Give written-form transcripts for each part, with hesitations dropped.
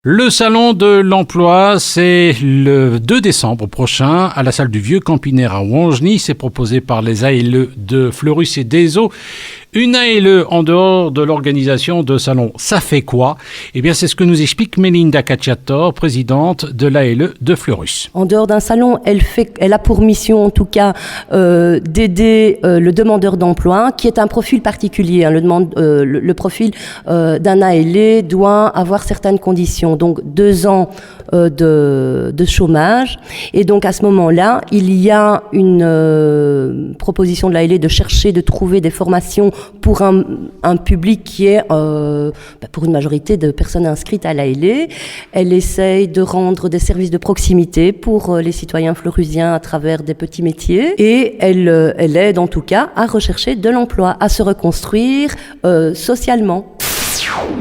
Le salon de l'emploi, c'est le 2 décembre prochain à la salle du Vieux Campinaire à Wangeny. C'est proposé par les ALE de Fleurus et d'Ezo. Une ALE en dehors de l'organisation de salon, ça fait quoi? Eh bien, c'est ce que nous explique Melinda Cacciator, présidente de l'ALE de Fleurus. En dehors d'un salon, elle a pour mission, en tout cas, d'aider le demandeur d'emploi, qui est un profil particulier. Le profil d'un ALE doit avoir certaines conditions. Donc, 2 ans de chômage. Et donc, à ce moment-là, il y a une proposition de l'ALE de chercher, de trouver des formations pour un public qui est pour une majorité de personnes inscrites à l'ALE. Elle essaye de rendre des services de proximité pour les citoyens fleurusiens à travers des petits métiers, et elle aide en tout cas à rechercher de l'emploi, à se reconstruire socialement.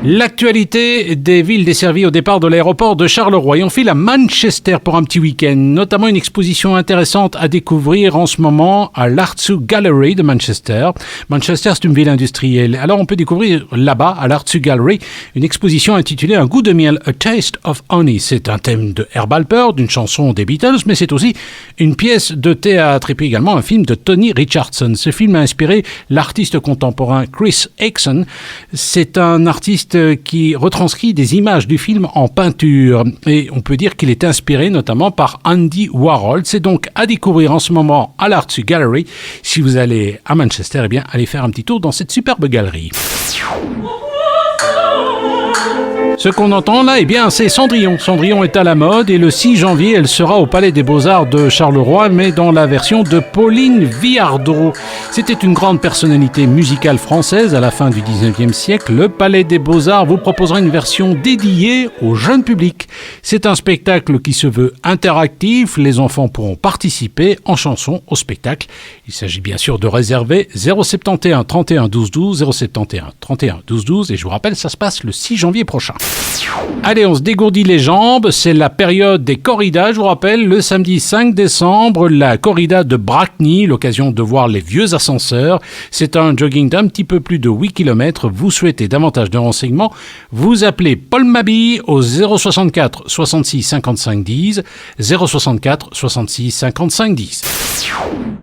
L'actualité des villes desservies au départ de l'aéroport de Charleroi. Et on file à Manchester pour un petit week-end, notamment une exposition intéressante à découvrir en ce moment à l'Artsu Gallery de Manchester. Manchester, c'est une ville industrielle. Alors on peut découvrir là-bas, à l'Artsu Gallery, une exposition intitulée Un goût de miel, A Taste of Honey. C'est un thème de Herb Alpert, d'une chanson des Beatles, mais c'est aussi une pièce de théâtre et puis également un film de Tony Richardson. Ce film a inspiré l'artiste contemporain Chris Exon. C'est un artiste qui retranscrit des images du film en peinture, et on peut dire qu'il est inspiré notamment par Andy Warhol. C'est donc à découvrir en ce moment à l'Artsu Gallery. Si vous allez à Manchester, eh bien allez faire un petit tour dans cette superbe galerie. Ce qu'on entend là, eh bien, c'est Cendrillon. Cendrillon est à la mode et le 6 janvier, elle sera au Palais des Beaux-Arts de Charleroi, mais dans la version de Pauline Viardot. C'était une grande personnalité musicale française à la fin du 19e siècle. Le Palais des Beaux-Arts vous proposera une version dédiée au jeune public. C'est un spectacle qui se veut interactif. Les enfants pourront participer en chanson au spectacle. Il s'agit bien sûr de réserver 071 31 12 12, 071 31 12 12, et je vous rappelle, ça se passe le 6 janvier prochain. Allez, on se dégourdit les jambes, c'est la période des corridas, je vous rappelle, le samedi 5 décembre, la corrida de Bracny, l'occasion de voir les vieux ascenseurs. C'est un jogging d'un petit peu plus de 8 km. Vous souhaitez davantage de renseignements, vous appelez Paul Mabille au 064 66 55 10, 064 66 55 10.